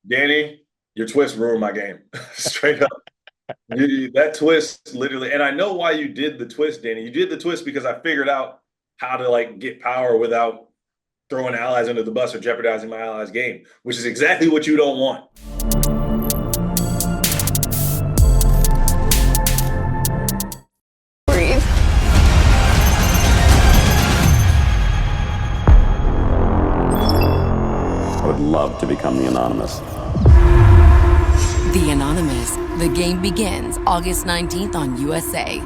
Danny, your twist ruined my game. Straight up. That twist literally, and I know why you did the twist, Danny. You did the twist because I figured out how to like get power without throwing allies under the bus or jeopardizing my allies' game, which is exactly what you don't want. Breathe. I would love to become the Anonymous. The Anonymous. The game begins August 19th on USA.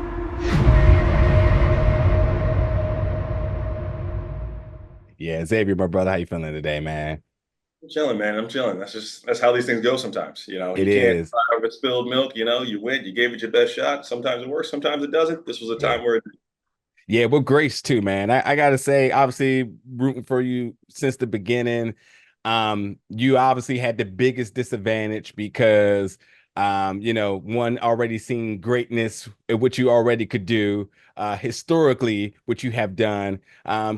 Yeah, Xavier, my brother, how you feeling today, man? I'm chilling, man. I'm chilling. That's how these things go sometimes. It You can't is. cry over spilled milk. You went, you gave it your best shot. Sometimes it works, sometimes it doesn't. This was a Yeah. time where Yeah, well, Grace too, man. I gotta say, obviously, rooting for you since the beginning. You obviously had the biggest disadvantage because one already seen greatness at what you already could do, historically, what you have done.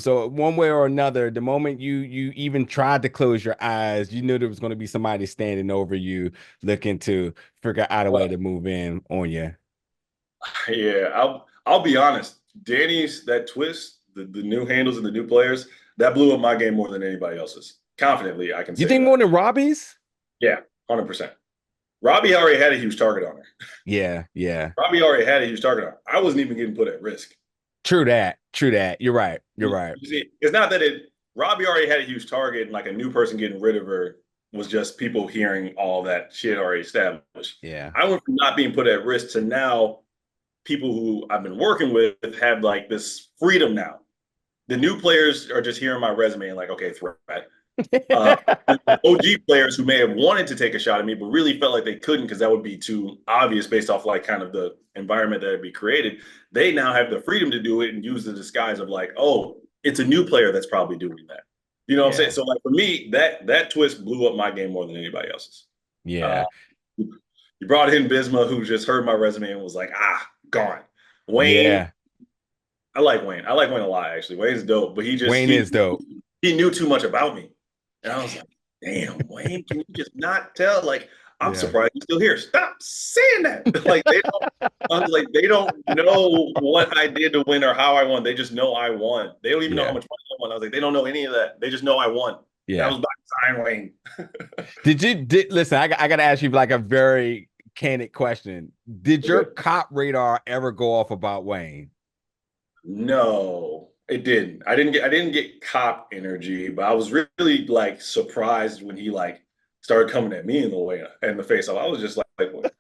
So one way or another, the moment you even tried to close your eyes, you knew there was going to be somebody standing over you, looking to figure out a way to move in on you. yeah, I'll be honest. Danny's that twist, the new handles and the new players, that blew up my game more than anybody else's. Confidently, I can You say think that. more than Robbie's? Yeah, 100%. Robbie already had a huge target on her. Yeah, yeah. Robbie already had a huge target on her. I wasn't even getting put at risk. True that. True that. You're right. You're right. You see, it's not that Robbie already had a huge target and like a new person getting rid of her was just people hearing all that shit already established. Yeah. I went from not being put at risk to now people who I've been working with have like this freedom now. The new players are just hearing my resume and like, okay, threat. Uh, OG players who may have wanted to take a shot at me, but really felt like they couldn't because that would be too obvious based off like kind of the environment that would be created. They now have the freedom to do it and use the disguise of like, oh, it's a new player that's probably doing that. You know what I'm saying? Yeah. So like for me, that twist blew up my game more than anybody else's. Uh, Yeah. you brought in Bisma, who just heard my resume and was like, gone. Wayne, Yeah. I like Wayne. I like Wayne a lot, actually. Wayne's dope, but Wayne is dope. he knew too much about me. And I was like, damn, Wayne, can you just not tell? Like, I'm Yeah. surprised you're still here. Stop saying that. Like I was like, they don't know what I did to win or how I won. They just know I won. They don't even know how Yeah. much money I won. I was like, they don't know any of that. They just know I won. And I Yeah. was about to sign Wayne. Did listen, I gotta ask you like a very candid question. Did your Okay. cop radar ever go off about Wayne? No, it didn't. I didn't get cop energy, but I was really like surprised when he like started coming at me in the way in the face off. I was just what?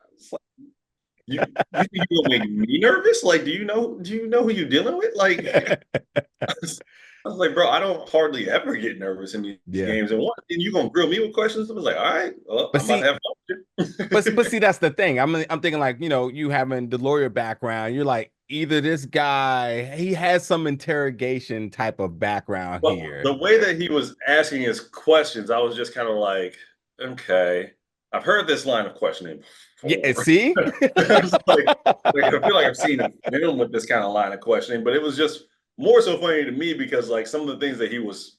You think you're gonna make me nervous? Like, do you know who you're dealing with? Like I was like, bro, I don't hardly ever get nervous in these Yeah. games. And what and you gonna grill me with questions? I was like, all right, well, But I'm about to see, have fun. but see, that's the thing. I'm thinking like, you having the lawyer background, you're like, either this guy, he has some interrogation type of background Well, here. the way that he was asking his questions, I was just kind of like, okay, I've heard this line of questioning Yeah, before. see? I was I feel like I've seen a film with this kind of line of questioning, but it was just more so funny to me because like some of the things that he was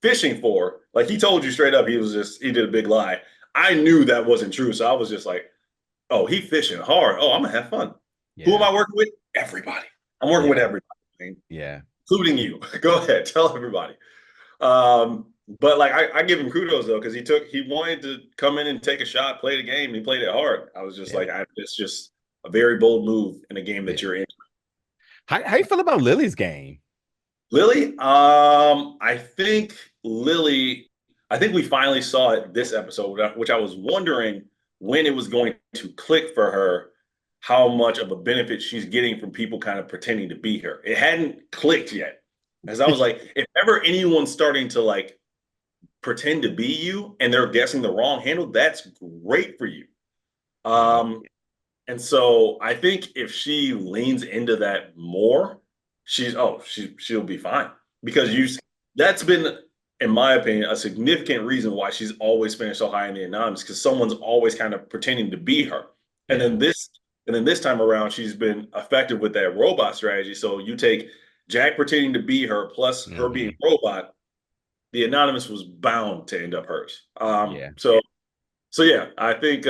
fishing for, like he told you straight up, he did a big lie. I knew that wasn't true, so I was just like, oh, he fishing hard. Oh, I'm gonna have fun. Who am Yeah. I working with? Everybody. I'm working with Yeah. everybody, Yeah. including you. Go ahead, tell everybody. But like I give him kudos though, because he wanted to come in and take a shot, play the game, he played it hard. I was just Yeah. like, it's just a very bold move in a game that Yeah. you're in. How you feel about Lily's game? Lily, Lily, I think we finally saw it this episode, which I was wondering when it was going to click for her, how much of a benefit she's getting from people kind of pretending to be her. It hadn't clicked yet. As I was like, if ever anyone's starting to like pretend to be you and they're guessing the wrong handle, that's great for you. Yeah. Um, and so I think if she leans into that more, she'll be fine because you that's been, in my opinion, a significant reason why she's always finished so high in the anonymous because someone's always kind of pretending to be her. And Yeah. then this time around, she's been effective with that robot strategy. So you take Jack pretending to be her plus her being Hmm. robot, the anonymous was bound to end up hers. Yeah. So So yeah, I think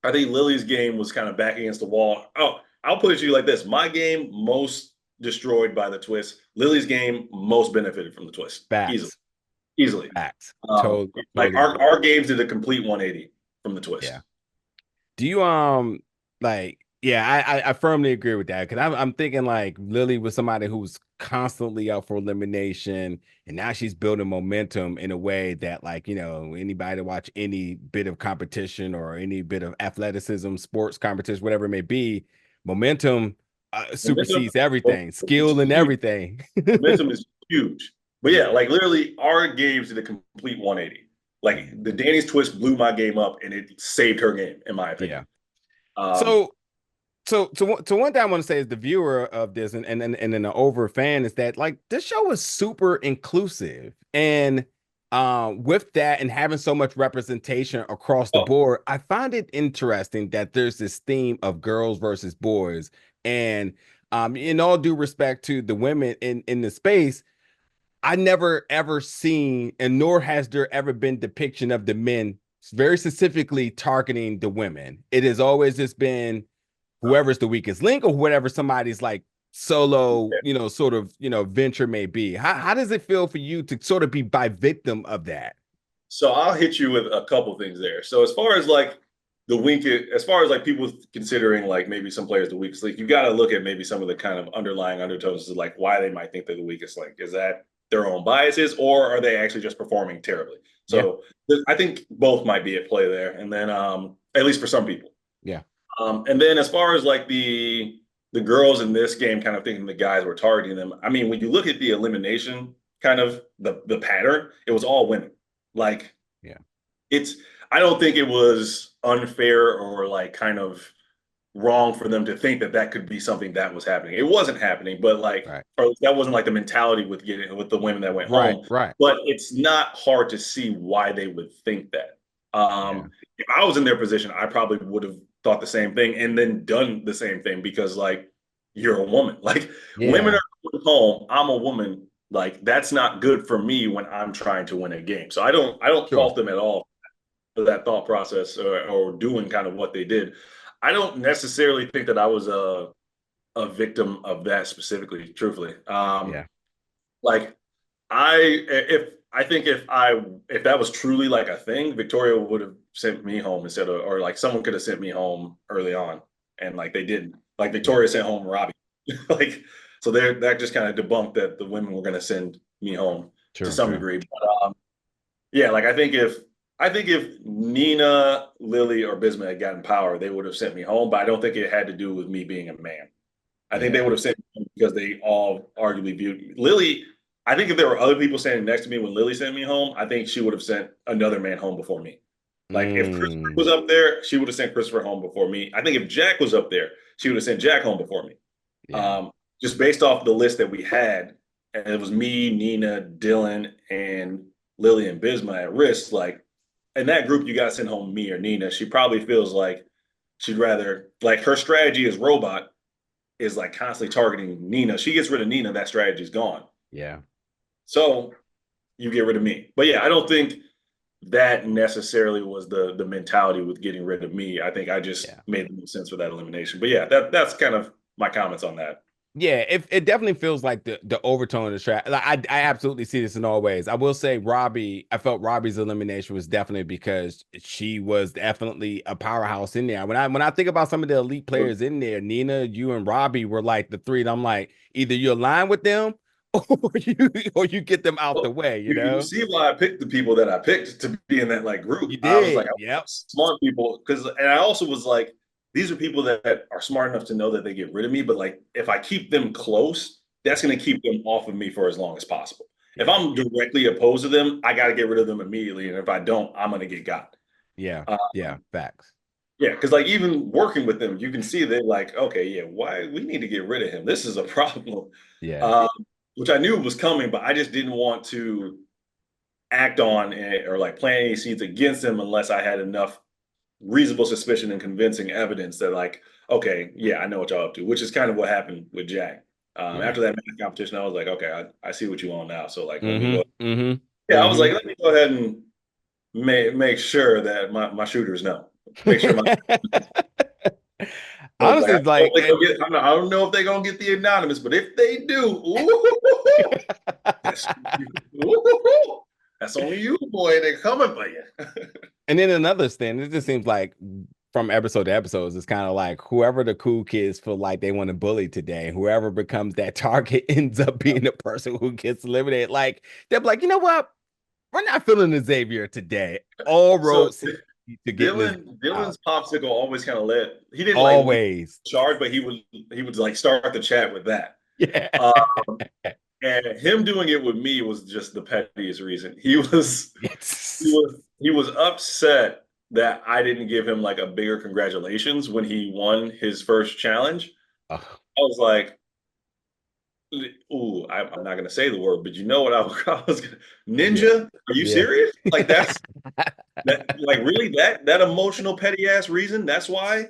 Lily's game was kind of back against the wall. Oh, I'll put it to you like this: my game most destroyed by the twist. Lily's game most benefited from the twist. Easily, Facts. easily. Facts. Um, like Totally agree. our games did a complete 180 from the twist. Yeah. Do you like yeah, I firmly agree with that because I'm thinking like Lily was somebody who was constantly up for elimination, and now she's building momentum in a way that like anybody to watch any bit of competition or any bit of athleticism, sports competition, whatever it may be, momentum Momentum, supersedes everything, skill and huge. everything. Momentum is huge. But yeah, Yeah, like literally, our games did a complete 180. Like the Danny's twist blew my game up, and it saved her game, in my yeah. opinion. Um, So so one thing I want to say as the viewer of this and then the over fan is that like this show is super inclusive and with that and having so much representation across the oh, board, I find it interesting that there's this theme of girls versus boys. And in all due respect to the women in the space, I never ever seen, and nor has there ever been depiction of the men very specifically targeting the women. It has always just been whoever's the weakest link or whatever somebody's like solo, sort of, venture may be. How does it feel for you to sort of be by victim of that? so I'll hit you with a couple things there. So as far as like the weak, as far as like people considering like maybe some players the weakest link, you got to look at maybe some of the kind of underlying undertones of like why they might think they're the weakest link. Is that their own biases, or are they actually just performing terribly? Yeah, So I think both might be at play there, and then at least for some people. yeah, And then as far as like the girls in this game kind of thinking the guys were targeting them, I mean, when you look at the elimination kind of the pattern, it was all women. Like yeah. it's I don't think it was unfair or like kind of wrong for them to think that that could be something that was happening. It wasn't happening, but like Right, or that wasn't like the mentality with getting with the women that went right, home. right. But it's not hard to see why they would think that. Yeah, If I was in their position, I probably would have thought the same thing and then done the same thing because like you're a woman. Like women yeah. are going home. I'm a woman. Like that's not good for me when I'm trying to win a game. So I don't Sure. fault them at all for that thought process or doing kind of what they did. I don't necessarily think that I was a victim of that specifically, truthfully. Yeah, Like I think if that was truly like a thing, Victoria would have sent me home instead of or like someone could have sent me home early on, and like they didn't. Like yeah. Victoria sent home Robbie, like so there that just kind of debunked that the women were going to send me home to True, some true. degree. But yeah, like I think if Nina, Lily, or Bismuth had gotten power, they would have sent me home. But I don't think it had to do with me being a man. I think they Yeah. would have sent me home because they all arguably viewed me. Lily. I think if there were other people standing next to me when Lily sent me home, I think she would have sent another man home before me. Like if Christopher Mm, was up there, she would have sent Christopher home before me. I think if Jack was up there, she would have sent Jack home before me. yeah. Um, just based off the list that we had, and it was me, Nina, Dylan, and Lily and Bisma at risk. Like in that group, you got to send home me or Nina. She probably feels like she'd rather like her strategy as robot is like constantly targeting Nina. She gets rid of Nina, that strategy's gone. Yeah. So you get rid of me. But yeah, I don't think that necessarily was the mentality with getting rid of me. I think I just Yeah. made the most sense for that elimination. But yeah, that's kind of my comments on that. Yeah, it definitely feels like the overtone of the track. Like I absolutely see this in all ways. I will say Robbie, I felt Robbie's elimination was definitely because she was definitely a powerhouse in there. When I think about some of the elite players in there, Nina, you and Robbie were like the three. And I'm like, either you align with them or you get them out the Well, way, you see why I picked the people that I picked to be in that like You group. I was like, did. I Yep. want smart people because, and I also was like, these are people that are smart enough to know that they get rid of me. But like, if I keep them close, that's going to keep them off of me for as long as possible. If Yeah. I'm directly opposed to them, I got to get rid of them immediately. And if I don't, I'm going to get got. Yeah. Uh, Yeah. Facts. yeah, because like even working with them, you can see they're like, okay, yeah, why we need to get rid of him. This is a problem. Yeah. Um, which I knew was coming, but I just didn't want to act on it or like plant any seeds against him unless I had enough reasonable suspicion and convincing evidence that like, okay, yeah, I know what y'all up to, which is kind of what happened with Jack. Yeah. After that math competition, I was like, okay, I see what you want now. So like, let me Mm-hmm. go. Mm-hmm. Yeah, I was Mm-hmm. like, let me go ahead and make sure that my shooters know. Make sure my Honestly, like, I don't know if they're gonna get the anonymous, but if they do, ooh, that's, ooh, that's only you, boy. They're coming for you. and then another thing, it just seems like from episode to episodes, it's kind of like whoever the cool kids feel like they want to bully today, whoever becomes that target ends up being the person who gets eliminated. Like they're like, you know what? We're not feeling Xavier today. All So roads to get Dylan's popsicle always kind of led. He didn't like always charge, but he would like start the chat with that. yeah. And him doing it with me was just the pettiest reason. He was Yes. he was upset that I didn't give him like a bigger congratulations when he won his first challenge. Oh, I was like, ooh, I'm not gonna say the word, but you know what I was gonna, Ninja? Are you Yeah. serious? Like that's that like really that emotional petty ass reason? That's why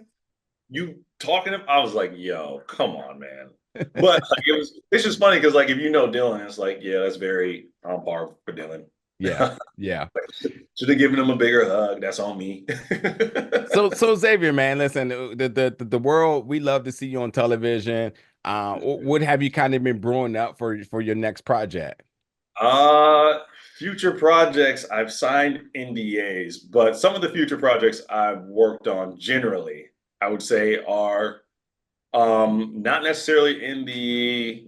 you talking to him? I was like, yo, come on, man. But like, it's just funny because like if you know Dylan, it's like, yeah, that's very on par for Dylan. yeah. Yeah. Should have given him a bigger hug. That's on me. So Xavier, man, listen, the world, we love to see you on television. What have you kind of been brewing up for your next project? Future projects, I've signed NDAs, but some of the future projects I've worked on generally, I would say are not necessarily in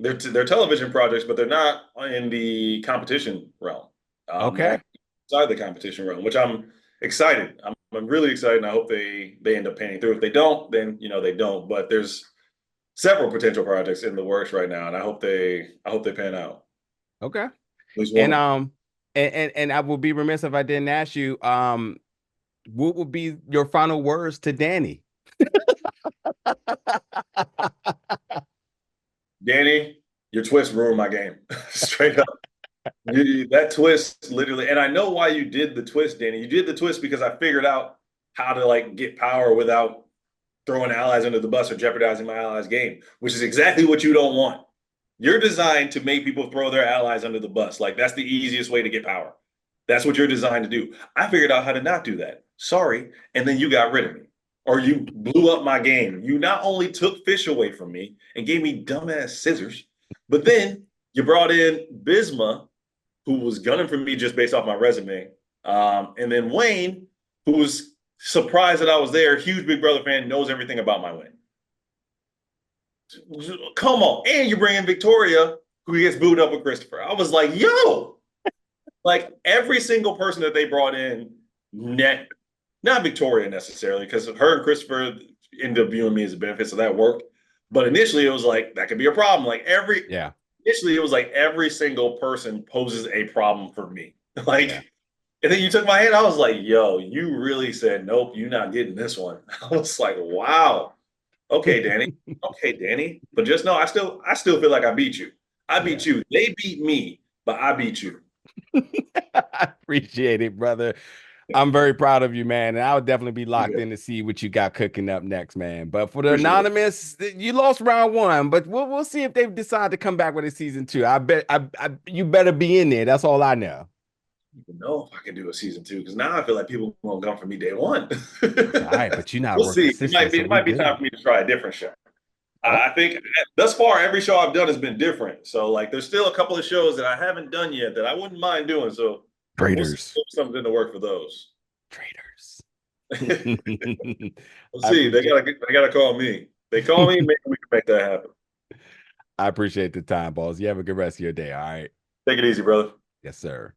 they're television projects, but they're not in the competition realm. They're Okay. actually outside the competition realm, which I'm excited. I'm really excited, and I hope they end up panning through. If they don't, then they don't. But there's several potential projects in the works right now, and I hope they pan out. Okay. At least one And of them. and I would be remiss if I didn't ask you, what would be your final words to Danny? Danny, your twist ruined my game. Straight up. That twist literally, and I know why you did the twist, Danny. You did the twist because I figured out how to like get power without throwing allies under the bus or jeopardizing my allies' game, which is exactly what you don't want. You're designed to make people throw their allies under the bus. Like that's the easiest way to get power. That's what you're designed to do. I figured out how to not do that. Sorry. And then you got rid of me. Or you blew up my game. You not only took fish away from me and gave me dumbass scissors, but then you brought in Bisma, who was gunning for me just based off my resume. And then Wayne, who was surprised that I was there, huge Big Brother fan, knows everything about my win. Come on. And you bring in Victoria, who gets booed up with Christopher. I was like, yo, like every single person that they brought in, not Victoria necessarily, because her and Christopher ended up viewing me as a benefit, so that worked. But initially it was like, that could be a problem. Like initially it was like every single person poses a problem for me. Like, and then you took my hand, I was like, yo, you really said, nope, you're not getting this one. I was like, wow. Okay, Danny. Okay, Danny. But just know I still feel like I beat you. I beat you. They beat me, but I beat you. I appreciate it, brother. I'm very proud of you, man. And I would definitely be locked in to see what you got cooking up next, man. But for the anonymous, you lost round one, but we'll see if they decide to come back with a season two. I bet you better be in there. That's all I know. I don't know if I can do a season two because now I feel like people won't come for me day one. All right, but you're not. We'll see. It might be time for me to try a different show. I think thus far every show I've done has been different. So like, there's still a couple of shows that I haven't done yet that I wouldn't mind doing. So Traitors. We'll something to work for those. Traitors. We'll see. They gotta call me. They call me, maybe we can make that happen. I appreciate the time, boss. You have a good rest of your day. All right. Take it easy, brother. Yes, sir.